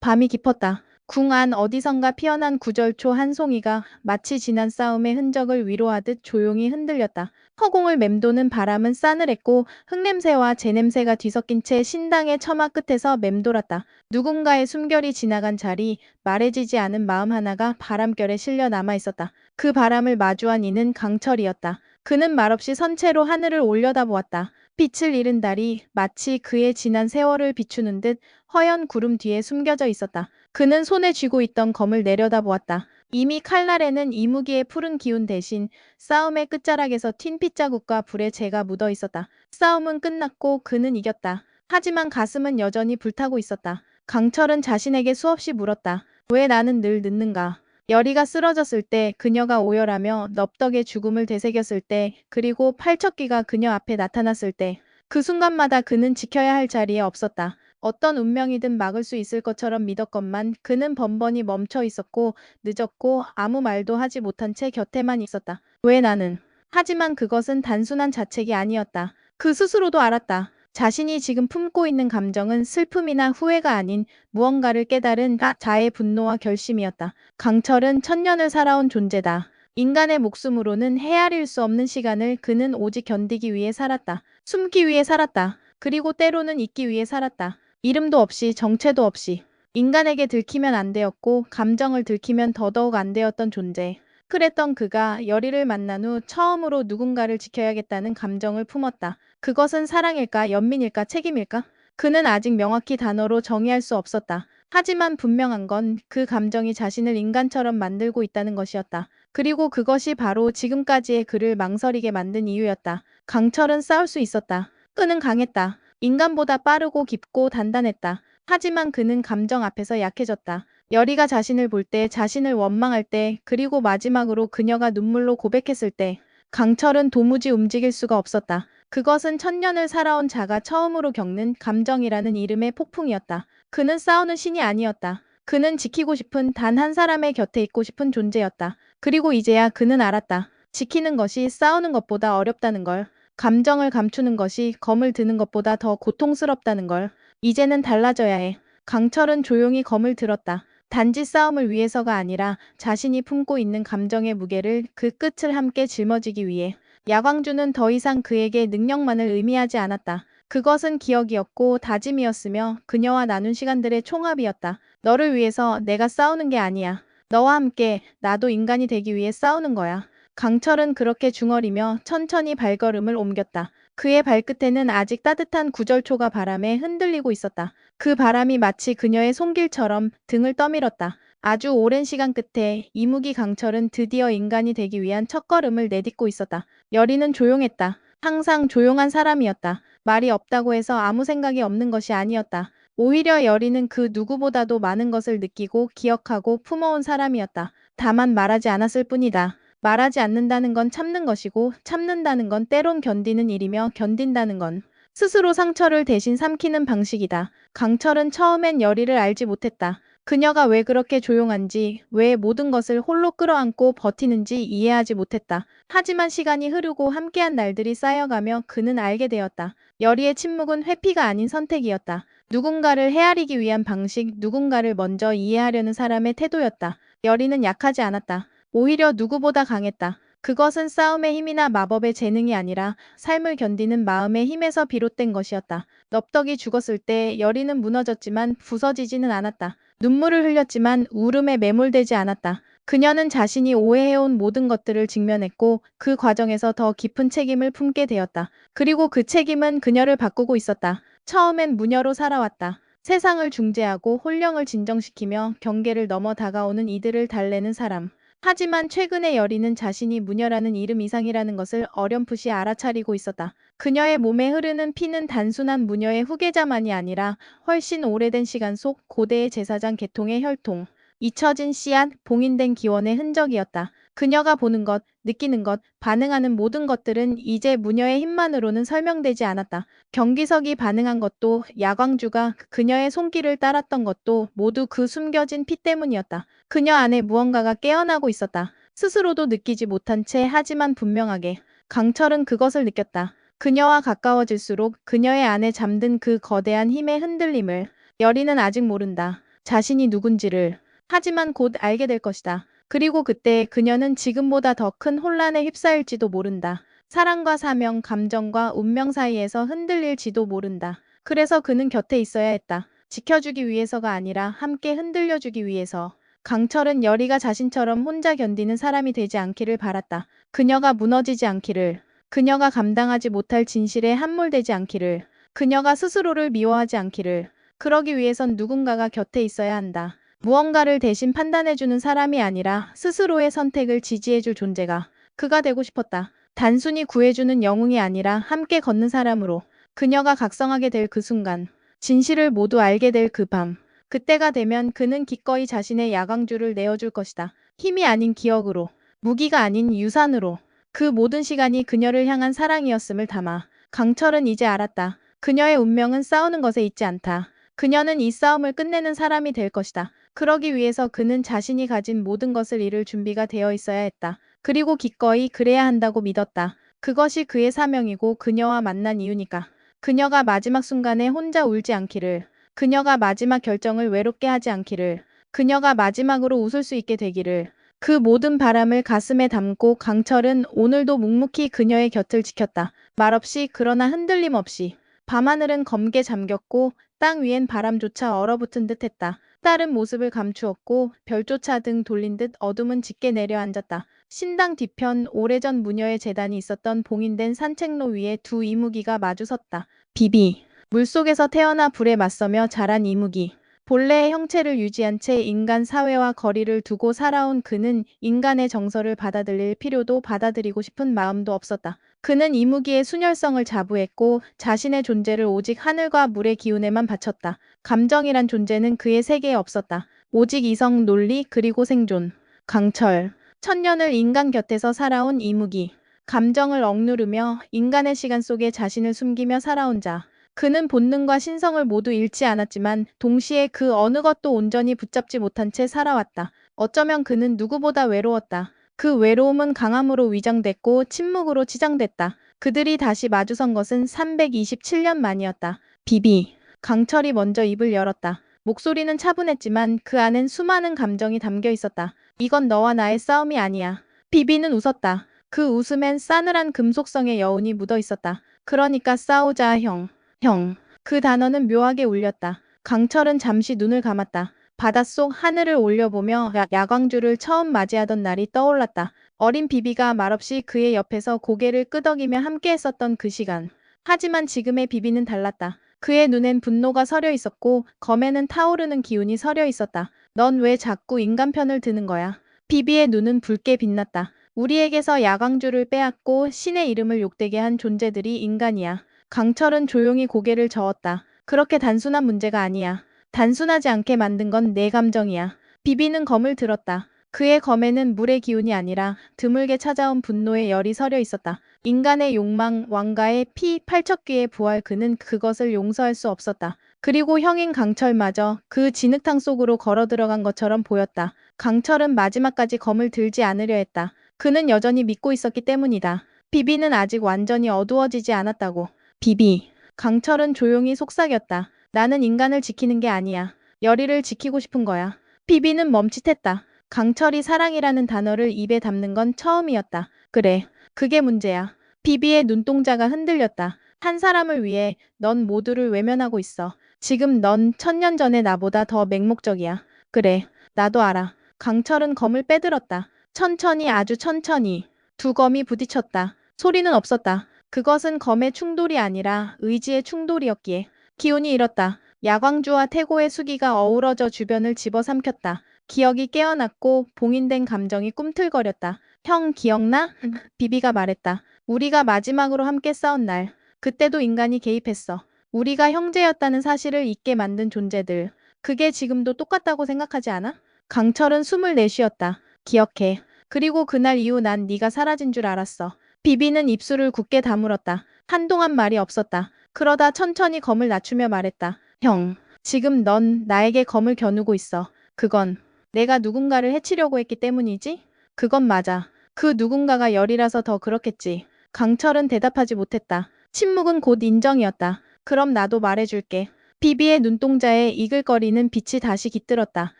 밤이 깊었다. 궁 안 어디선가 피어난 구절초 한 송이가 마치 지난 싸움의 흔적을 위로하듯 조용히 흔들렸다. 허공을 맴도는 바람은 싸늘했고 흙냄새와 재냄새가 뒤섞인 채 신당의 처마 끝에서 맴돌았다. 누군가의 숨결이 지나간 자리, 말해지지 않은 마음 하나가 바람결에 실려 남아 있었다. 그 바람을 마주한 이는 강철이었다. 그는 말없이 선체로 하늘을 올려다보았다. 빛을 잃은 달이 마치 그의 지난 세월을 비추는 듯 허연 구름 뒤에 숨겨져 있었다. 그는 손에 쥐고 있던 검을 내려다보았다. 이미 칼날에는 이무기의 푸른 기운 대신 싸움의 끝자락에서 튄 핏자국과 불의 재가 묻어 있었다. 싸움은 끝났고 그는 이겼다. 하지만 가슴은 여전히 불타고 있었다. 강철은 자신에게 수없이 물었다. 왜 나는 늘 늦는가? 열이가 쓰러졌을 때, 그녀가 오열하며 넙덕의 죽음을 되새겼을 때, 그리고 팔척귀가 그녀 앞에 나타났을 때, 그 순간마다 그는 지켜야 할 자리에 없었다. 어떤 운명이든 막을 수 있을 것처럼 믿었건만 그는 번번이 멈춰 있었고 늦었고 아무 말도 하지 못한 채 곁에만 있었다. 왜 나는? 하지만 그것은 단순한 자책이 아니었다. 그 스스로도 알았다. 자신이 지금 품고 있는 감정은 슬픔이나 후회가 아닌 무언가를 깨달은 자의 분노와 결심이었다. 강철은 천년을 살아온 존재다. 인간의 목숨으로는 헤아릴 수 없는 시간을 그는 오직 견디기 위해 살았다. 숨기 위해 살았다. 그리고 때로는 잊기 위해 살았다. 이름도 없이 정체도 없이. 인간에게 들키면 안 되었고 감정을 들키면 더더욱 안 되었던 존재. 그랬던 그가 열이를 만난 후 처음으로 누군가를 지켜야겠다는 감정을 품었다. 그것은 사랑일까, 연민일까, 책임일까? 그는 아직 명확히 단어로 정의할 수 없었다. 하지만 분명한 건 그 감정이 자신을 인간처럼 만들고 있다는 것이었다. 그리고 그것이 바로 지금까지의 그를 망설이게 만든 이유였다. 강철은 싸울 수 있었다. 끈은 강했다. 인간보다 빠르고 깊고 단단했다. 하지만 그는 감정 앞에서 약해졌다. 열이가 자신을 볼 때, 자신을 원망할 때, 그리고 마지막으로 그녀가 눈물로 고백했을 때, 강철은 도무지 움직일 수가 없었다. 그것은 천년을 살아온 자가 처음으로 겪는 감정이라는 이름의 폭풍이었다. 그는 싸우는 신이 아니었다. 그는 지키고 싶은 단 한 사람의 곁에 있고 싶은 존재였다. 그리고 이제야 그는 알았다. 지키는 것이 싸우는 것보다 어렵다는 걸. 감정을 감추는 것이 검을 드는 것보다 더 고통스럽다는 걸. 이제는 달라져야 해. 강철은 조용히 검을 들었다. 단지 싸움을 위해서가 아니라 자신이 품고 있는 감정의 무게를 그 끝을 함께 짊어지기 위해. 야광주는 더 이상 그에게 능력만을 의미하지 않았다. 그것은 기억이었고 다짐이었으며 그녀와 나눈 시간들의 총합이었다. 너를 위해서 내가 싸우는 게 아니야. 너와 함께 나도 인간이 되기 위해 싸우는 거야. 강철은 그렇게 중얼이며 천천히 발걸음을 옮겼다. 그의 발끝에는 아직 따뜻한 구절초가 바람에 흔들리고 있었다. 그 바람이 마치 그녀의 손길처럼 등을 떠밀었다. 아주 오랜 시간 끝에 이무기 강철은 드디어 인간이 되기 위한 첫걸음을 내딛고 있었다. 열이는 조용했다. 항상 조용한 사람이었다. 말이 없다고 해서 아무 생각이 없는 것이 아니었다. 오히려 열이는 그 누구보다도 많은 것을 느끼고 기억하고 품어온 사람이었다. 다만 말하지 않았을 뿐이다. 말하지 않는다는 건 참는 것이고 참는다는 건 때론 견디는 일이며 견딘다는 건 스스로 상처를 대신 삼키는 방식이다. 강철은 처음엔 열이를 알지 못했다. 그녀가 왜 그렇게 조용한지, 왜 모든 것을 홀로 끌어안고 버티는지 이해하지 못했다. 하지만 시간이 흐르고 함께한 날들이 쌓여가며 그는 알게 되었다. 열이의 침묵은 회피가 아닌 선택이었다. 누군가를 헤아리기 위한 방식, 누군가를 먼저 이해하려는 사람의 태도였다. 열이는 약하지 않았다. 오히려 누구보다 강했다. 그것은 싸움의 힘이나 마법의 재능이 아니라 삶을 견디는 마음의 힘에서 비롯된 것이었다. 넙덕이 죽었을 때 열이는 무너졌지만 부서지지는 않았다. 눈물을 흘렸지만 울음에 매몰되지 않았다. 그녀는 자신이 오해해온 모든 것들을 직면했고 그 과정에서 더 깊은 책임을 품게 되었다. 그리고 그 책임은 그녀를 바꾸고 있었다. 처음엔 무녀로 살아왔다. 세상을 중재하고 혼령을 진정시키며 경계를 넘어 다가오는 이들을 달래는 사람. 하지만 최근의 열이는 자신이 무녀라는 이름 이상이라는 것을 어렴풋이 알아차리고 있었다. 그녀의 몸에 흐르는 피는 단순한 무녀의 후계자만이 아니라 훨씬 오래된 시간 속 고대의 제사장 계통의 혈통, 잊혀진 씨앗, 봉인된 기원의 흔적이었다. 그녀가 보는 것, 느끼는 것, 반응하는 모든 것들은 이제 무녀의 힘만으로는 설명되지 않았다. 경기석이 반응한 것도, 야광주가 그녀의 손길을 따랐던 것도 모두 그 숨겨진 피 때문이었다. 그녀 안에 무언가가 깨어나고 있었다. 스스로도 느끼지 못한 채 하지만 분명하게. 강철은 그것을 느꼈다. 그녀와 가까워질수록 그녀의 안에 잠든 그 거대한 힘의 흔들림을. 열이는 아직 모른다. 자신이 누군지를. 하지만 곧 알게 될 것이다. 그리고 그때 그녀는 지금보다 더 큰 혼란에 휩싸일지도 모른다. 사랑과 사명, 감정과 운명 사이에서 흔들릴지도 모른다. 그래서 그는 곁에 있어야 했다. 지켜주기 위해서가 아니라 함께 흔들려주기 위해서. 강철은 여리가 자신처럼 혼자 견디는 사람이 되지 않기를 바랐다. 그녀가 무너지지 않기를. 그녀가 감당하지 못할 진실에 함몰되지 않기를. 그녀가 스스로를 미워하지 않기를. 그러기 위해선 누군가가 곁에 있어야 한다. 무언가를 대신 판단해주는 사람이 아니라 스스로의 선택을 지지해줄 존재가. 그가 되고 싶었다. 단순히 구해주는 영웅이 아니라 함께 걷는 사람으로. 그녀가 각성하게 될 그 순간. 진실을 모두 알게 될 그 밤. 그때가 되면 그는 기꺼이 자신의 야광줄을 내어줄 것이다. 힘이 아닌 기억으로. 무기가 아닌 유산으로. 그 모든 시간이 그녀를 향한 사랑이었음을 담아. 강철은 이제 알았다. 그녀의 운명은 싸우는 것에 있지 않다. 그녀는 이 싸움을 끝내는 사람이 될 것이다. 그러기 위해서 그는 자신이 가진 모든 것을 잃을 준비가 되어 있어야 했다. 그리고 기꺼이 그래야 한다고 믿었다. 그것이 그의 사명이고 그녀와 만난 이유니까. 그녀가 마지막 순간에 혼자 울지 않기를. 그녀가 마지막 결정을 외롭게 하지 않기를. 그녀가 마지막으로 웃을 수 있게 되기를. 그 모든 바람을 가슴에 담고 강철은 오늘도 묵묵히 그녀의 곁을 지켰다. 말없이 그러나 흔들림 없이. 밤하늘은 검게 잠겼고 땅 위엔 바람조차 얼어붙은 듯했다. 다른 모습을 감추었고 별조차 등 돌린 듯 어둠은 짙게 내려앉았다. 신당 뒤편 오래전 무녀의 제단이 있었던 봉인된 산책로 위에 두 이무기가 마주섰다. 비비. 물속에서 태어나 불에 맞서며 자란 이무기. 본래의 형체를 유지한 채 인간 사회와 거리를 두고 살아온 그는 인간의 정서를 받아들일 필요도 받아들이고 싶은 마음도 없었다. 그는 이무기의 순혈성을 자부했고 자신의 존재를 오직 하늘과 물의 기운에만 바쳤다. 감정이란 존재는 그의 세계에 없었다. 오직 이성, 논리, 그리고 생존. 강철. 천년을 인간 곁에서 살아온 이무기. 감정을 억누르며 인간의 시간 속에 자신을 숨기며 살아온 자. 그는 본능과 신성을 모두 잃지 않았지만 동시에 그 어느 것도 온전히 붙잡지 못한 채 살아왔다. 어쩌면 그는 누구보다 외로웠다. 그 외로움은 강함으로 위장됐고 침묵으로 치장됐다. 그들이 다시 마주선 것은 327년 만이었다. 비비. 강철이 먼저 입을 열었다. 목소리는 차분했지만 그 안엔 수많은 감정이 담겨 있었다. 이건 너와 나의 싸움이 아니야. 비비는 웃었다. 그 웃음엔 싸늘한 금속성의 여운이 묻어 있었다. 그러니까 싸우자, 형. 형. 그 단어는 묘하게 울렸다. 강철은 잠시 눈을 감았다. 바닷속 하늘을 올려보며 야광줄을 처음 맞이하던 날이 떠올랐다. 어린 비비가 말없이 그의 옆에서 고개를 끄덕이며 함께 했었던 그 시간. 하지만 지금의 비비는 달랐다. 그의 눈엔 분노가 서려 있었고 검에는 타오르는 기운이 서려 있었다. 넌 왜 자꾸 인간 편을 드는 거야? 비비의 눈은 붉게 빛났다. 우리에게서 야광줄을 빼앗고 신의 이름을 욕되게 한 존재들이 인간이야. 강철은 조용히 고개를 저었다. 그렇게 단순한 문제가 아니야. 단순하지 않게 만든 건 내 감정이야. 비비는 검을 들었다. 그의 검에는 물의 기운이 아니라 드물게 찾아온 분노의 열이 서려 있었다. 인간의 욕망, 왕가의 피, 팔척귀의 부활 그는 그것을 용서할 수 없었다. 그리고 형인 강철마저 그 진흙탕 속으로 걸어 들어간 것처럼 보였다. 강철은 마지막까지 검을 들지 않으려 했다. 그는 여전히 믿고 있었기 때문이다. 비비는 아직 완전히 어두워지지 않았다고. 비비. 강철은 조용히 속삭였다. 나는 인간을 지키는 게 아니야. 여리를 지키고 싶은 거야. 비비는 멈칫했다. 강철이 사랑이라는 단어를 입에 담는 건 처음이었다. 그래, 그게 문제야. 비비의 눈동자가 흔들렸다. 한 사람을 위해 넌 모두를 외면하고 있어. 지금 넌 1000년 전의 나보다 더 맹목적이야. 그래, 나도 알아. 강철은 검을 빼들었다. 천천히 아주 천천히. 두 검이 부딪혔다. 소리는 없었다. 그것은 검의 충돌이 아니라 의지의 충돌이었기에. 기운이 잃었다. 야광주와 태고의 수기가 어우러져 주변을 집어삼켰다. 기억이 깨어났고 봉인된 감정이 꿈틀거렸다. 형 기억나? 비비가 말했다. 우리가 마지막으로 함께 싸운 날. 그때도 인간이 개입했어. 우리가 형제였다는 사실을 잊게 만든 존재들. 그게 지금도 똑같다고 생각하지 않아? 강철은 숨을 내쉬었다. 기억해. 그리고 그날 이후 난 네가 사라진 줄 알았어. 비비는 입술을 굳게 다물었다. 한동안 말이 없었다. 그러다 천천히 검을 낮추며 말했다. 형, 지금 넌 나에게 검을 겨누고 있어. 그건 내가 누군가를 해치려고 했기 때문이지? 그건 맞아. 그 누군가가 열이라서 더 그렇겠지. 강철은 대답하지 못했다. 침묵은 곧 인정이었다. 그럼 나도 말해줄게. 비비의 눈동자에 이글거리는 빛이 다시 깃들었다.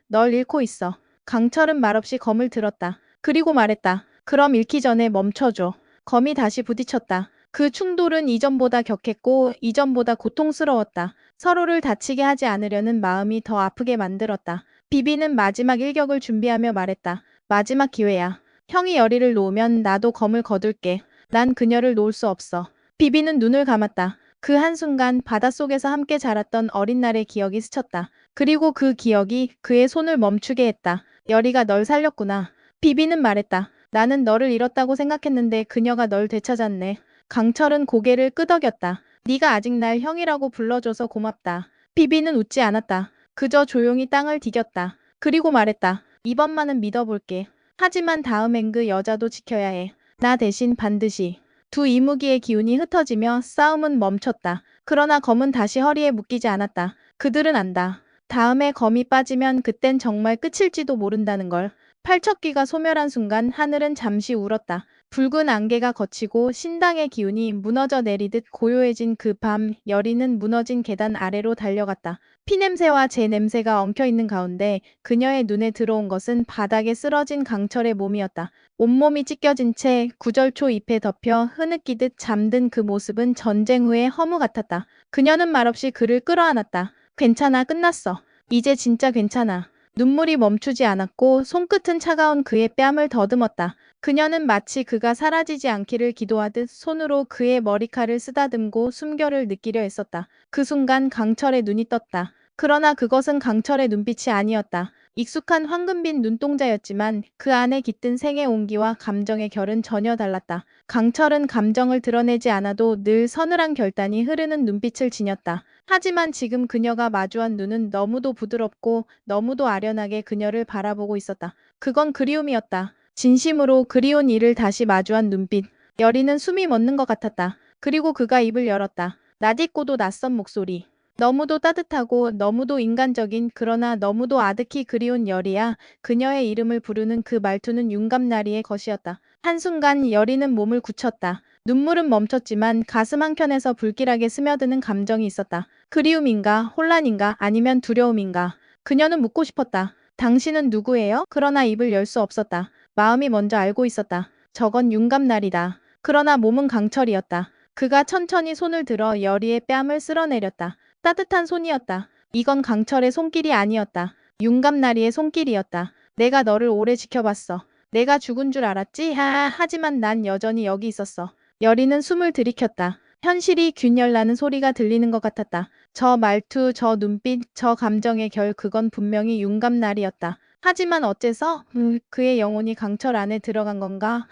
널 잃고 있어. 강철은 말없이 검을 들었다. 그리고 말했다. 그럼 잃기 전에 멈춰줘. 검이 다시 부딪혔다. 그 충돌은 이전보다 격했고 이전보다 고통스러웠다. 서로를 다치게 하지 않으려는 마음이 더 아프게 만들었다. 비비는 마지막 일격을 준비하며 말했다. 마지막 기회야. 형이 열의를 놓으면 나도 검을 거둘게. 난 그녀를 놓을 수 없어. 비비는 눈을 감았다. 그 한순간 바닷속에서 함께 자랐던 어린 날의 기억이 스쳤다. 그리고 그 기억이 그의 손을 멈추게 했다. 열이가 널 살렸구나. 비비는 말했다. 나는 너를 잃었다고 생각했는데 그녀가 널 되찾았네. 강철은 고개를 끄덕였다. 네가 아직 날 형이라고 불러줘서 고맙다. 비비는 웃지 않았다. 그저 조용히 땅을 디겼다. 그리고 말했다. 이번만은 믿어볼게. 하지만 다음엔 그 여자도 지켜야 해. 나 대신 반드시. 두 이무기의 기운이 흩어지며 싸움은 멈췄다. 그러나 검은 다시 허리에 묶이지 않았다. 그들은 안다. 다음에 검이 빠지면 그땐 정말 끝일지도 모른다는 걸. 팔척귀가 소멸한 순간 하늘은 잠시 울었다. 붉은 안개가 걷히고 신당의 기운이 무너져 내리듯 고요해진 그 밤, 여리는 무너진 계단 아래로 달려갔다. 피냄새와 재 냄새가 엉켜있는 가운데 그녀의 눈에 들어온 것은 바닥에 쓰러진 강철의 몸이었다. 온몸이 찢겨진 채 구절초 잎에 덮여 흐느끼듯 잠든 그 모습은 전쟁 후의 허무 같았다. 그녀는 말없이 그를 끌어안았다. 괜찮아, 끝났어. 이제 진짜 괜찮아. 눈물이 멈추지 않았고 손끝은 차가운 그의 뺨을 더듬었다. 그녀는 마치 그가 사라지지 않기를 기도하듯 손으로 그의 머리칼을 쓰다듬고 숨결을 느끼려 했었다. 그 순간 강철의 눈이 떴다. 그러나 그것은 강철의 눈빛이 아니었다. 익숙한 황금빛 눈동자였지만 그 안에 깃든 생의 온기와 감정의 결은 전혀 달랐다. 강철은 감정을 드러내지 않아도 늘 서늘한 결단이 흐르는 눈빛을 지녔다. 하지만 지금 그녀가 마주한 눈은 너무도 부드럽고 너무도 아련하게 그녀를 바라보고 있었다. 그건 그리움이었다. 진심으로 그리운 이를 다시 마주한 눈빛. 여리는 숨이 멎는 것 같았다. 그리고 그가 입을 열었다. 낯익고도 낯선 목소리. 너무도 따뜻하고 너무도 인간적인 그러나 너무도 아득히 그리운 여리야. 그녀의 이름을 부르는 그 말투는 윤감나리의 것이었다. 한순간 여리는 몸을 굳혔다. 눈물은 멈췄지만 가슴 한켠에서 불길하게 스며드는 감정이 있었다. 그리움인가, 혼란인가, 아니면 두려움인가. 그녀는 묻고 싶었다. 당신은 누구예요? 그러나 입을 열 수 없었다. 마음이 먼저 알고 있었다. 저건 윤감날이다. 그러나 몸은 강철이었다. 그가 천천히 손을 들어 여리의 뺨을 쓸어내렸다. 따뜻한 손이었다. 이건 강철의 손길이 아니었다. 윤감나리의 손길이었다. 내가 너를 오래 지켜봤어. 내가 죽은 줄 알았지? 하지만 난 여전히 여기 있었어. 여리는 숨을 들이켰다. 현실이 균열나는 소리가 들리는 것 같았다. 저 말투, 저 눈빛, 저 감정의 결, 그건 분명히 윤감날이었다. 하지만 어째서? 그의 영혼이 강철 안에 들어간 건가?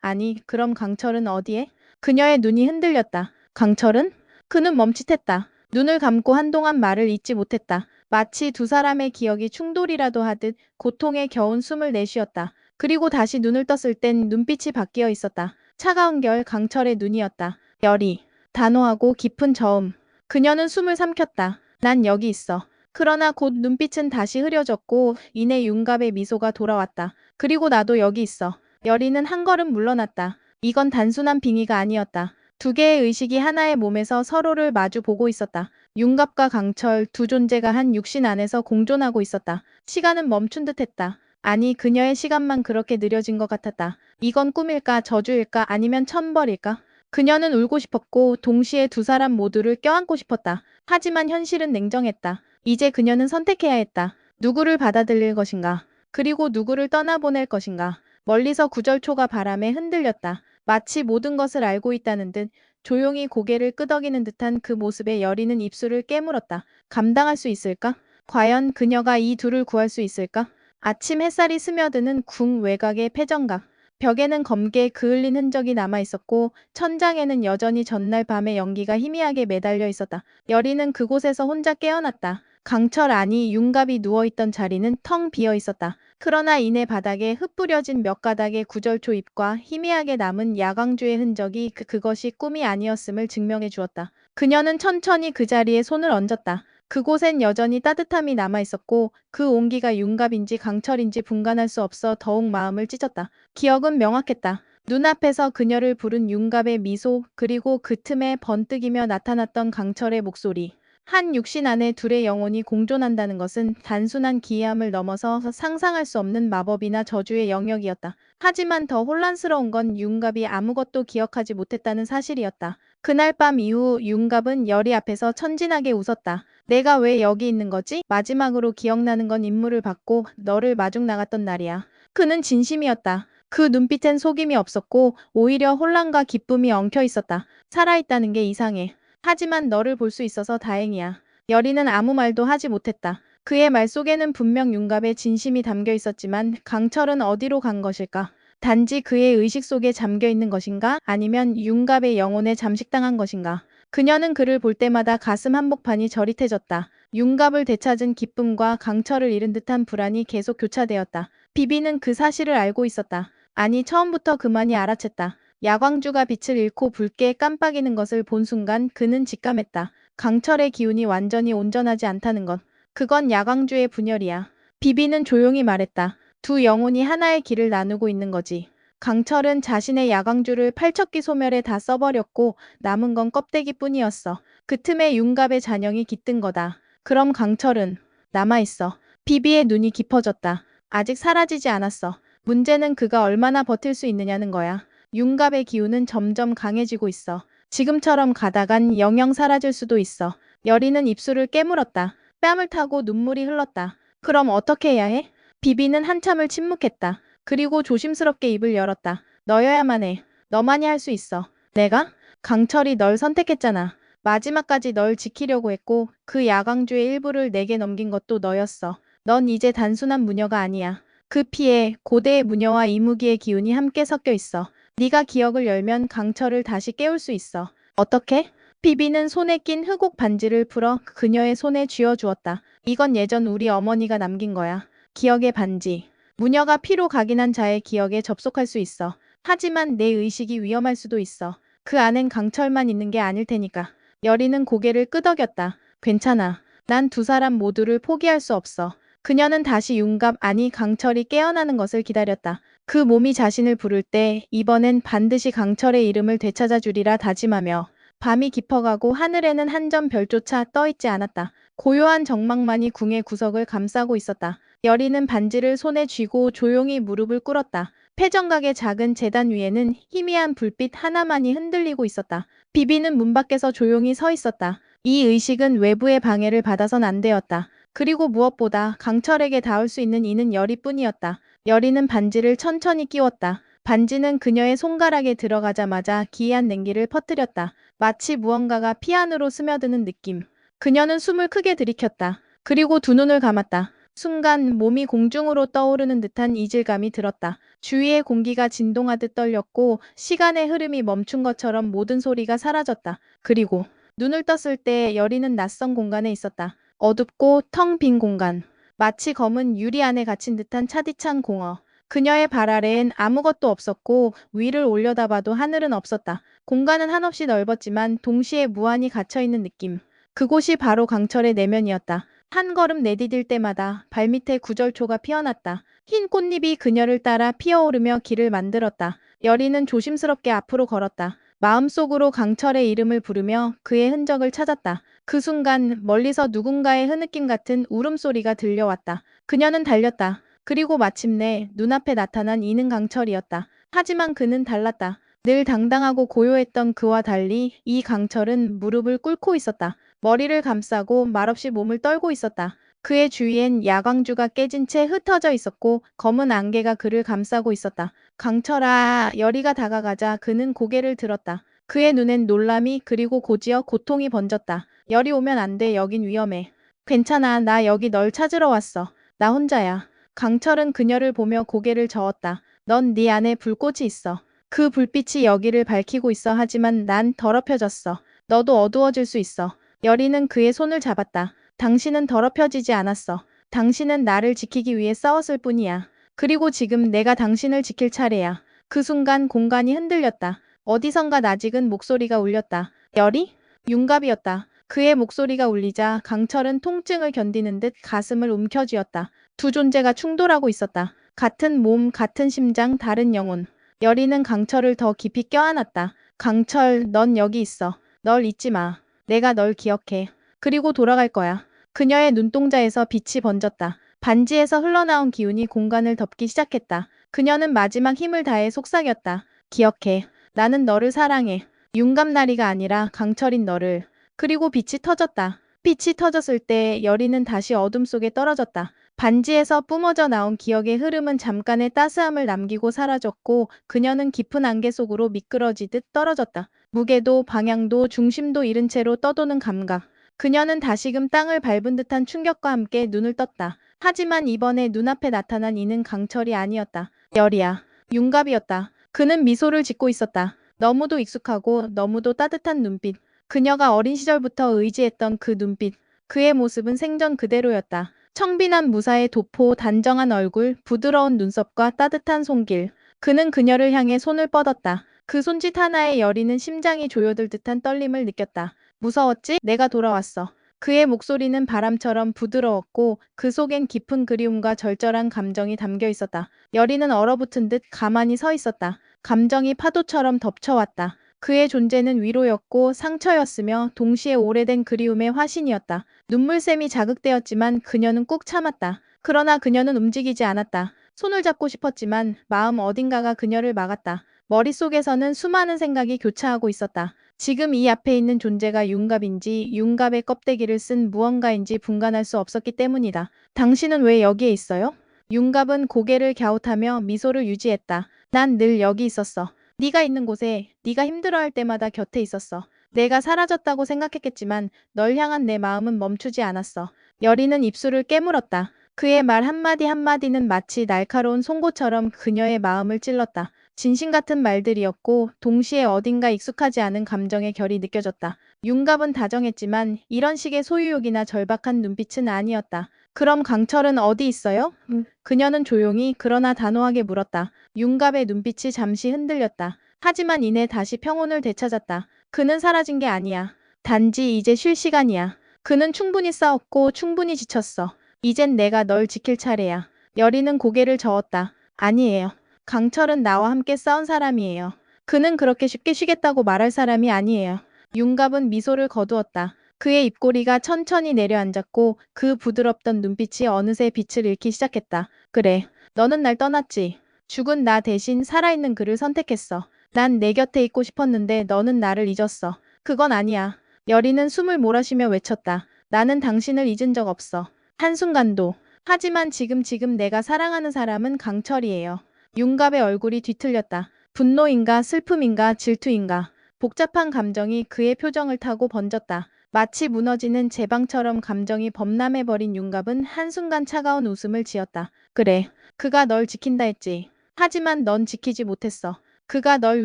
아니, 그럼 강철은 어디에? 그녀의 눈이 흔들렸다. 강철은? 그는 멈칫했다. 눈을 감고 한동안 말을 잇지 못했다. 마치 두 사람의 기억이 충돌이라도 하듯 고통에 겨운 숨을 내쉬었다. 그리고 다시 눈을 떴을 땐 눈빛이 바뀌어 있었다. 차가운 결 강철의 눈이었다. 열이. 단호하고 깊은 저음. 그녀는 숨을 삼켰다. 난 여기 있어. 그러나 곧 눈빛은 다시 흐려졌고 이내 윤갑의 미소가 돌아왔다. 그리고 나도 여기 있어. 여리는 한 걸음 물러났다. 이건 단순한 빙의가 아니었다. 두 개의 의식이 하나의 몸에서 서로를 마주 보고 있었다. 윤갑과 강철 두 존재가 한 육신 안에서 공존하고 있었다. 시간은 멈춘 듯했다. 아니, 그녀의 시간만 그렇게 느려진 것 같았다. 이건 꿈일까, 저주일까, 아니면 천벌일까? 그녀는 울고 싶었고 동시에 두 사람 모두를 껴안고 싶었다. 하지만 현실은 냉정했다. 이제 그녀는 선택해야 했다. 누구를 받아들일 것인가? 그리고 누구를 떠나보낼 것인가? 멀리서 구절초가 바람에 흔들렸다. 마치 모든 것을 알고 있다는 듯 조용히 고개를 끄덕이는 듯한 그 모습에 여리는 입술을 깨물었다. 감당할 수 있을까? 과연 그녀가 이 둘을 구할 수 있을까? 아침 햇살이 스며드는 궁 외곽의 패정각. 벽에는 검게 그을린 흔적이 남아있었고 천장에는 여전히 전날 밤의 연기가 희미하게 매달려 있었다. 여리는 그곳에서 혼자 깨어났다. 강철 안이 윤갑이 누워있던 자리는 텅 비어 있었다. 그러나 이내 바닥에 흩뿌려진 몇 가닥의 구절초 잎과 희미하게 남은 야광주의 흔적이 그것이 꿈이 아니었음을 증명해 주었다. 그녀는 천천히 그 자리에 손을 얹었다. 그곳엔 여전히 따뜻함이 남아있었고 그 온기가 윤갑인지 강철인지 분간할 수 없어 더욱 마음을 찢었다. 기억은 명확했다. 눈앞에서 그녀를 부른 윤갑의 미소, 그리고 그 틈에 번뜩이며 나타났던 강철의 목소리. 한 육신 안에 둘의 영혼이 공존한다는 것은 단순한 기이함을 넘어서 상상할 수 없는 마법이나 저주의 영역이었다. 하지만 더 혼란스러운 건 윤갑이 아무것도 기억하지 못했다는 사실이었다. 그날 밤 이후 윤갑은 열이 앞에서 천진하게 웃었다. 내가 왜 여기 있는 거지? 마지막으로 기억나는 건 임무를 받고 너를 마중 나갔던 날이야. 그는 진심이었다. 그 눈빛엔 속임이 없었고 오히려 혼란과 기쁨이 엉켜 있었다. 살아있다는 게 이상해. 하지만 너를 볼 수 있어서 다행이야. 여리는 아무 말도 하지 못했다. 그의 말 속에는 분명 윤갑의 진심이 담겨 있었지만 강철은 어디로 간 것일까? 단지 그의 의식 속에 잠겨 있는 것인가? 아니면 윤갑의 영혼에 잠식당한 것인가? 그녀는 그를 볼 때마다 가슴 한복판이 저릿해졌다. 윤갑을 되찾은 기쁨과 강철을 잃은 듯한 불안이 계속 교차되었다. 비비는 그 사실을 알고 있었다. 아니, 처음부터 그만이 알아챘다. 야광주가 빛을 잃고 붉게 깜빡이는 것을 본 순간 그는 직감했다. 강철의 기운이 완전히 온전하지 않다는 것. 그건 야광주의 분열이야. 비비는 조용히 말했다. 두 영혼이 하나의 길을 나누고 있는 거지. 강철은 자신의 야광주를 팔척기 소멸에 다 써버렸고 남은 건 껍데기뿐이었어. 그 틈에 윤갑의 잔영이 깃든 거다. 그럼 강철은 남아있어. 비비의 눈이 깊어졌다. 아직 사라지지 않았어. 문제는 그가 얼마나 버틸 수 있느냐는 거야. 윤갑의 기운은 점점 강해지고 있어. 지금처럼 가다간 영영 사라질 수도 있어. 여리는 입술을 깨물었다. 뺨을 타고 눈물이 흘렀다. 그럼 어떻게 해야 해? 비비는 한참을 침묵했다. 그리고 조심스럽게 입을 열었다. 너여야만 해. 너만이 할 수 있어. 내가? 강철이 널 선택했잖아. 마지막까지 널 지키려고 했고 그 야광주의 일부를 내게 넘긴 것도 너였어. 넌 이제 단순한 무녀가 아니야. 그 피에 고대의 무녀와 이무기의 기운이 함께 섞여 있어. 네가 기억을 열면 강철을 다시 깨울 수 있어. 어떻게? 비비는 손에 낀 흑옥 반지를 풀어 그녀의 손에 쥐어주었다. 이건 예전 우리 어머니가 남긴 거야. 기억의 반지. 무녀가 피로 각인한 자의 기억에 접속할 수 있어. 하지만 내 의식이 위험할 수도 있어. 그 안엔 강철만 있는 게 아닐 테니까. 여리는 고개를 끄덕였다. 괜찮아. 난 두 사람 모두를 포기할 수 없어. 그녀는 다시 윤갑 아니 강철이 깨어나는 것을 기다렸다. 그 몸이 자신을 부를 때 이번엔 반드시 강철의 이름을 되찾아 주리라 다짐하며 밤이 깊어가고 하늘에는 한 점 별조차 떠있지 않았다. 고요한 정막만이 궁의 구석을 감싸고 있었다. 여리는 반지를 손에 쥐고 조용히 무릎을 꿇었다. 패정각의 작은 제단 위에는 희미한 불빛 하나만이 흔들리고 있었다. 비비는 문 밖에서 조용히 서 있었다. 이 의식은 외부의 방해를 받아선 안 되었다. 그리고 무엇보다 강철에게 닿을 수 있는 이는 여리뿐이었다. 여리는 반지를 천천히 끼웠다. 반지는 그녀의 손가락에 들어가자마자 기이한 냉기를 퍼뜨렸다. 마치 무언가가 피 안으로 스며드는 느낌. 그녀는 숨을 크게 들이켰다. 그리고 두 눈을 감았다. 순간 몸이 공중으로 떠오르는 듯한 이질감이 들었다. 주위의 공기가 진동하듯 떨렸고 시간의 흐름이 멈춘 것처럼 모든 소리가 사라졌다. 그리고 눈을 떴을 때 여리는 낯선 공간에 있었다. 어둡고 텅 빈 공간. 마치 검은 유리 안에 갇힌 듯한 차디찬 공허. 그녀의 발 아래엔 아무것도 없었고 위를 올려다봐도 하늘은 없었다. 공간은 한없이 넓었지만 동시에 무한히 갇혀있는 느낌. 그곳이 바로 강철의 내면이었다. 한 걸음 내디딜 때마다 발밑에 구절초가 피어났다. 흰 꽃잎이 그녀를 따라 피어오르며 길을 만들었다. 여리는 조심스럽게 앞으로 걸었다. 마음속으로 강철의 이름을 부르며 그의 흔적을 찾았다. 그 순간 멀리서 누군가의 흐느낌 같은 울음소리가 들려왔다. 그녀는 달렸다. 그리고 마침내 눈앞에 나타난 이는 강철이었다. 하지만 그는 달랐다. 늘 당당하고 고요했던 그와 달리 이 강철은 무릎을 꿇고 있었다. 머리를 감싸고 말없이 몸을 떨고 있었다. 그의 주위엔 야광주가 깨진 채 흩어져 있었고 검은 안개가 그를 감싸고 있었다. 강철아, 여리가 다가가자 그는 고개를 들었다. 그의 눈엔 놀람이 그리고 고지어 고통이 번졌다. 열이 오면 안 돼, 여긴 위험해. 괜찮아, 나 여기 널 찾으러 왔어. 나 혼자야. 강철은 그녀를 보며 고개를 저었다. 넌 네 안에 불꽃이 있어. 그 불빛이 여기를 밝히고 있어. 하지만 난 더럽혀졌어. 너도 어두워질 수 있어. 여리는 그의 손을 잡았다. 당신은 더럽혀지지 않았어. 당신은 나를 지키기 위해 싸웠을 뿐이야. 그리고 지금 내가 당신을 지킬 차례야. 그 순간 공간이 흔들렸다. 어디선가 낯익은 목소리가 울렸다. 여리? 윤갑이었다. 그의 목소리가 울리자 강철은 통증을 견디는 듯 가슴을 움켜쥐었다. 두 존재가 충돌하고 있었다. 같은 몸, 같은 심장, 다른 영혼. 여리는 강철을 더 깊이 껴안았다. 강철, 넌 여기 있어. 널 잊지 마. 내가 널 기억해. 그리고 돌아갈 거야. 그녀의 눈동자에서 빛이 번졌다. 반지에서 흘러나온 기운이 공간을 덮기 시작했다. 그녀는 마지막 힘을 다해 속삭였다. 기억해. 나는 너를 사랑해. 윤감나리가 아니라 강철인 너를. 그리고 빛이 터졌다. 빛이 터졌을 때 여리는 다시 어둠 속에 떨어졌다. 반지에서 뿜어져 나온 기억의 흐름은 잠깐의 따스함을 남기고 사라졌고 그녀는 깊은 안개 속으로 미끄러지듯 떨어졌다. 무게도 방향도 중심도 잃은 채로 떠도는 감각. 그녀는 다시금 땅을 밟은 듯한 충격과 함께 눈을 떴다. 하지만 이번에 눈앞에 나타난 이는 강철이 아니었다. 열이야. 윤갑이었다. 그는 미소를 짓고 있었다. 너무도 익숙하고 너무도 따뜻한 눈빛. 그녀가 어린 시절부터 의지했던 그 눈빛. 그의 모습은 생전 그대로였다. 청빈한 무사의 도포, 단정한 얼굴, 부드러운 눈썹과 따뜻한 손길. 그는 그녀를 향해 손을 뻗었다. 그 손짓 하나에 여리는 심장이 조여들 듯한 떨림을 느꼈다. 무서웠지? 내가 돌아왔어. 그의 목소리는 바람처럼 부드러웠고 그 속엔 깊은 그리움과 절절한 감정이 담겨 있었다. 여리는 얼어붙은 듯 가만히 서 있었다. 감정이 파도처럼 덮쳐왔다. 그의 존재는 위로였고 상처였으며 동시에 오래된 그리움의 화신이었다. 눈물샘이 자극되었지만 그녀는 꾹 참았다. 그러나 그녀는 움직이지 않았다. 손을 잡고 싶었지만 마음 어딘가가 그녀를 막았다. 머릿속에서는 수많은 생각이 교차하고 있었다. 지금 이 앞에 있는 존재가 윤갑인지 윤갑의 껍데기를 쓴 무언가인지 분간할 수 없었기 때문이다. 당신은 왜 여기에 있어요? 윤갑은 고개를 갸웃하며 미소를 유지했다. 난 늘 여기 있었어. 네가 있는 곳에 네가 힘들어할 때마다 곁에 있었어. 내가 사라졌다고 생각했겠지만 널 향한 내 마음은 멈추지 않았어. 여리는 입술을 깨물었다. 그의 말 한마디 한마디는 마치 날카로운 송곳처럼 그녀의 마음을 찔렀다. 진심 같은 말들이었고 동시에 어딘가 익숙하지 않은 감정의 결이 느껴졌다. 윤갑은 다정했지만 이런 식의 소유욕이나 절박한 눈빛은 아니었다. 그럼 강철은 어디 있어요? 그녀는 조용히 그러나 단호하게 물었다. 윤갑의 눈빛이 잠시 흔들렸다. 하지만 이내 다시 평온을 되찾았다. 그는 사라진 게 아니야. 단지 이제 쉴 시간이야. 그는 충분히 싸웠고 충분히 지쳤어. 이젠 내가 널 지킬 차례야. 여리는 고개를 저었다. 아니에요. 강철은 나와 함께 싸운 사람이에요. 그는 그렇게 쉽게 쉬겠다고 말할 사람이 아니에요. 윤갑은 미소를 거두었다. 그의 입꼬리가 천천히 내려앉았고 그 부드럽던 눈빛이 어느새 빛을 잃기 시작했다. 그래, 너는 날 떠났지. 죽은 나 대신 살아있는 그를 선택했어. 난 내 곁에 있고 싶었는데 너는 나를 잊었어. 그건 아니야. 여리는 숨을 몰아쉬며 외쳤다. 나는 당신을 잊은 적 없어. 한순간도. 하지만 지금 내가 사랑하는 사람은 강철이에요. 윤갑의 얼굴이 뒤틀렸다. 분노인가 슬픔인가 질투인가. 복잡한 감정이 그의 표정을 타고 번졌다. 마치 무너지는 제방처럼 감정이 범람해버린 윤갑은 한순간 차가운 웃음을 지었다. 그래, 그가 널 지킨다 했지. 하지만 넌 지키지 못했어. 그가 널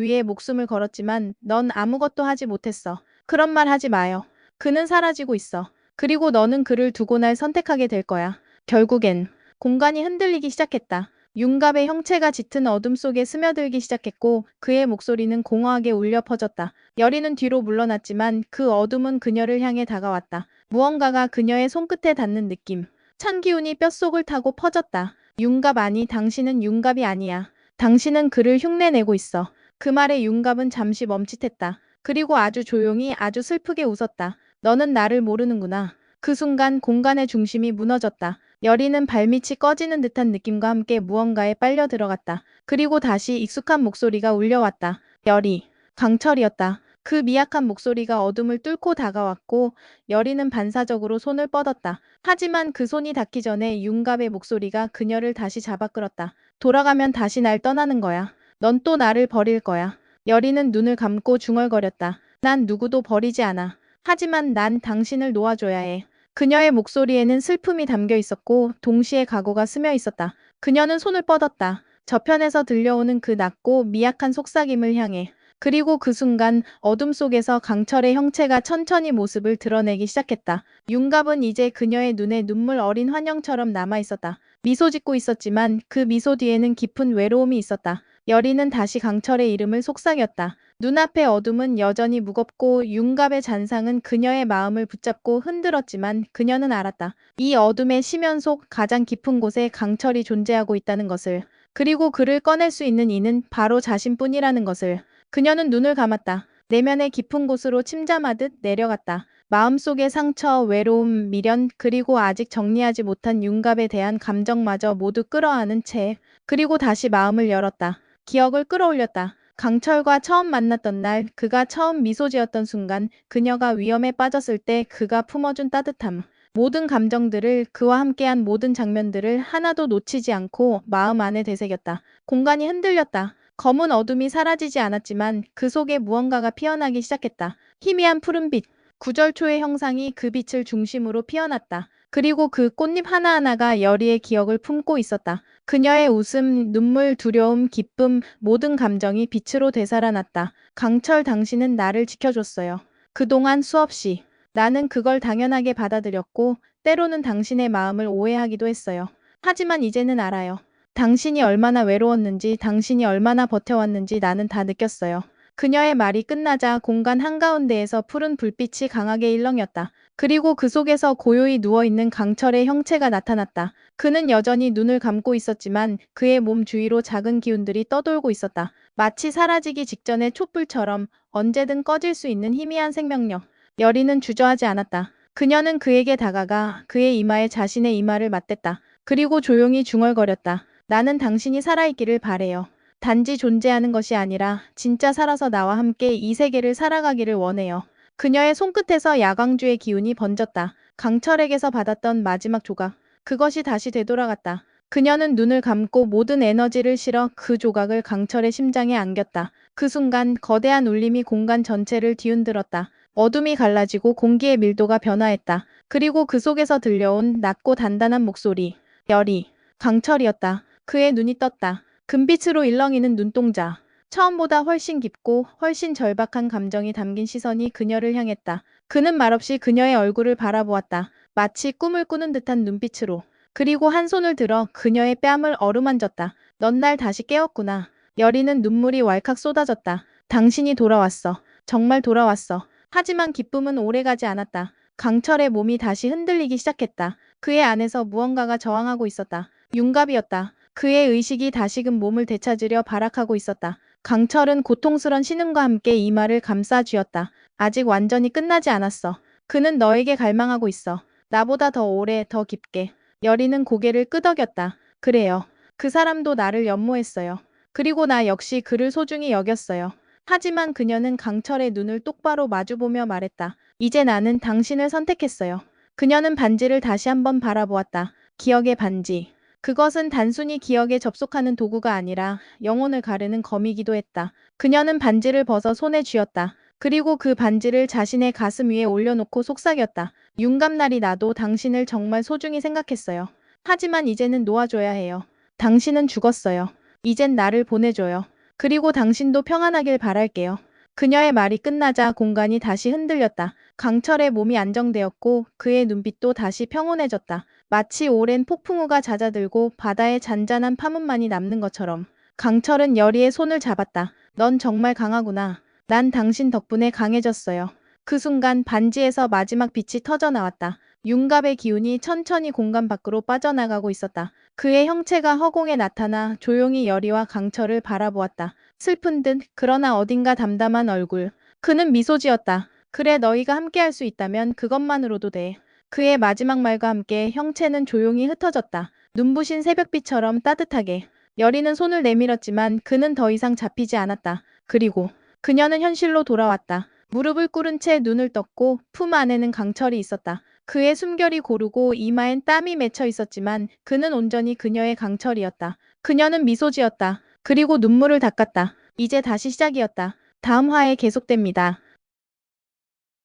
위해 목숨을 걸었지만 넌 아무것도 하지 못했어. 그런 말 하지 마요. 그는 사라지고 있어. 그리고 너는 그를 두고 날 선택하게 될 거야. 결국엔 공간이 흔들리기 시작했다. 윤갑의 형체가 짙은 어둠 속에 스며들기 시작했고 그의 목소리는 공허하게 울려 퍼졌다. 여리는 뒤로 물러났지만 그 어둠은 그녀를 향해 다가왔다. 무언가가 그녀의 손끝에 닿는 느낌. 찬 기운이 뼛속을 타고 퍼졌다. 윤갑 아니, 당신은 윤갑이 아니야. 당신은 그를 흉내내고 있어. 그 말에 윤갑은 잠시 멈칫했다. 그리고 아주 조용히 아주 슬프게 웃었다. 너는 나를 모르는구나. 그 순간 공간의 중심이 무너졌다. 여리는 발밑이 꺼지는 듯한 느낌과 함께 무언가에 빨려 들어갔다. 그리고 다시 익숙한 목소리가 울려왔다. 여리. 강철이었다. 그 미약한 목소리가 어둠을 뚫고 다가왔고 여리는 반사적으로 손을 뻗었다. 하지만 그 손이 닿기 전에 윤갑의 목소리가 그녀를 다시 잡아 끌었다. 돌아가면 다시 날 떠나는 거야. 넌 또 나를 버릴 거야. 여리는 눈을 감고 중얼거렸다. 난 누구도 버리지 않아. 하지만 난 당신을 놓아줘야 해. 그녀의 목소리에는 슬픔이 담겨 있었고 동시에 각오가 스며 있었다. 그녀는 손을 뻗었다. 저편에서 들려오는 그 낮고 미약한 속삭임을 향해. 그리고 그 순간 어둠 속에서 강철의 형체가 천천히 모습을 드러내기 시작했다. 윤갑은 이제 그녀의 눈에 눈물 어린 환영처럼 남아 있었다. 미소 짓고 있었지만 그 미소 뒤에는 깊은 외로움이 있었다. 여리는 다시 강철의 이름을 속삭였다. 눈앞의 어둠은 여전히 무겁고 윤갑의 잔상은 그녀의 마음을 붙잡고 흔들었지만 그녀는 알았다. 이 어둠의 심연 속 가장 깊은 곳에 강철이 존재하고 있다는 것을. 그리고 그를 꺼낼 수 있는 이는 바로 자신뿐이라는 것을. 그녀는 눈을 감았다. 내면의 깊은 곳으로 침잠하듯 내려갔다. 마음속의 상처, 외로움, 미련, 그리고 아직 정리하지 못한 윤갑에 대한 감정마저 모두 끌어안은 채, 그리고 다시 마음을 열었다. 기억을 끌어올렸다. 강철과 처음 만났던 날, 그가 처음 미소 지었던 순간, 그녀가 위험에 빠졌을 때 그가 품어준 따뜻함. 모든 감정들을, 그와 함께한 모든 장면들을 하나도 놓치지 않고 마음 안에 되새겼다. 공간이 흔들렸다. 검은 어둠이 사라지지 않았지만 그 속에 무언가가 피어나기 시작했다. 희미한 푸른빛. 구절초의 형상이 그 빛을 중심으로 피어났다. 그리고 그 꽃잎 하나하나가 여리의 기억을 품고 있었다. 그녀의 웃음, 눈물, 두려움, 기쁨, 모든 감정이 빛으로 되살아났다. 강철, 당신은 나를 지켜줬어요. 그동안 수없이. 나는 그걸 당연하게 받아들였고, 때로는 당신의 마음을 오해하기도 했어요. 하지만 이제는 알아요. 당신이 얼마나 외로웠는지, 당신이 얼마나 버텨왔는지 나는 다 느꼈어요. 그녀의 말이 끝나자 공간 한가운데에서 푸른 불빛이 강하게 일렁였다. 그리고 그 속에서 고요히 누워있는 강철의 형체가 나타났다. 그는 여전히 눈을 감고 있었지만 그의 몸 주위로 작은 기운들이 떠돌고 있었다. 마치 사라지기 직전의 촛불처럼 언제든 꺼질 수 있는 희미한 생명력. 여리는 주저하지 않았다. 그녀는 그에게 다가가 그의 이마에 자신의 이마를 맞댔다. 그리고 조용히 중얼거렸다. 나는 당신이 살아있기를 바래요. 단지 존재하는 것이 아니라 진짜 살아서 나와 함께 이 세계를 살아가기를 원해요. 그녀의 손끝에서 야광주의 기운이 번졌다. 강철에게서 받았던 마지막 조각. 그것이 다시 되돌아갔다. 그녀는 눈을 감고 모든 에너지를 실어 그 조각을 강철의 심장에 안겼다. 그 순간 거대한 울림이 공간 전체를 뒤흔들었다. 어둠이 갈라지고 공기의 밀도가 변화했다. 그리고 그 속에서 들려온 낮고 단단한 목소리. 열이. 강철이었다. 그의 눈이 떴다. 금빛으로 일렁이는 눈동자. 처음보다 훨씬 깊고 훨씬 절박한 감정이 담긴 시선이 그녀를 향했다. 그는 말없이 그녀의 얼굴을 바라보았다. 마치 꿈을 꾸는 듯한 눈빛으로. 그리고 한 손을 들어 그녀의 뺨을 어루만졌다. 넌 날 다시 깨웠구나. 여리는 눈물이 왈칵 쏟아졌다. 당신이 돌아왔어. 정말 돌아왔어. 하지만 기쁨은 오래가지 않았다. 강철의 몸이 다시 흔들리기 시작했다. 그의 안에서 무언가가 저항하고 있었다. 윤갑이었다. 그의 의식이 다시금 몸을 되찾으려 발악하고 있었다. 강철은 고통스런 신음과 함께 이마를 감싸 쥐었다. 아직 완전히 끝나지 않았어. 그는 너에게 갈망하고 있어. 나보다 더 오래, 더 깊게. 여리는 고개를 끄덕였다. 그래요. 그 사람도 나를 연모했어요. 그리고 나 역시 그를 소중히 여겼어요. 하지만 그녀는 강철의 눈을 똑바로 마주보며 말했다. 이제 나는 당신을 선택했어요. 그녀는 반지를 다시 한번 바라보았다. 기억의 반지. 그것은 단순히 기억에 접속하는 도구가 아니라 영혼을 가르는 검이기도 했다. 그녀는 반지를 벗어 손에 쥐었다. 그리고 그 반지를 자신의 가슴 위에 올려놓고 속삭였다. 윤감날이 나도 당신을 정말 소중히 생각했어요. 하지만 이제는 놓아줘야 해요. 당신은 죽었어요. 이젠 나를 보내줘요. 그리고 당신도 평안하길 바랄게요. 그녀의 말이 끝나자 공간이 다시 흔들렸다. 강철의 몸이 안정되었고 그의 눈빛도 다시 평온해졌다. 마치 오랜 폭풍우가 잦아들고 바다에 잔잔한 파문만이 남는 것처럼. 강철은 여리의 손을 잡았다. 넌 정말 강하구나. 난 당신 덕분에 강해졌어요. 그 순간 반지에서 마지막 빛이 터져 나왔다. 윤갑의 기운이 천천히 공간 밖으로 빠져나가고 있었다. 그의 형체가 허공에 나타나 조용히 여리와 강철을 바라보았다. 슬픈 듯 그러나 어딘가 담담한 얼굴. 그는 미소 지었다. 그래 너희가 함께할 수 있다면 그것만으로도 돼. 그의 마지막 말과 함께 형체는 조용히 흩어졌다. 눈부신 새벽빛처럼 따뜻하게. 여리는 손을 내밀었지만 그는 더 이상 잡히지 않았다. 그리고 그녀는 현실로 돌아왔다. 무릎을 꿇은 채 눈을 떴고 품 안에는 강철이 있었다. 그의 숨결이 고르고 이마엔 땀이 맺혀 있었지만 그는 온전히 그녀의 강철이었다. 그녀는 미소 지었다. 그리고 눈물을 닦았다. 이제 다시 시작이었다. 다음 화에 계속됩니다.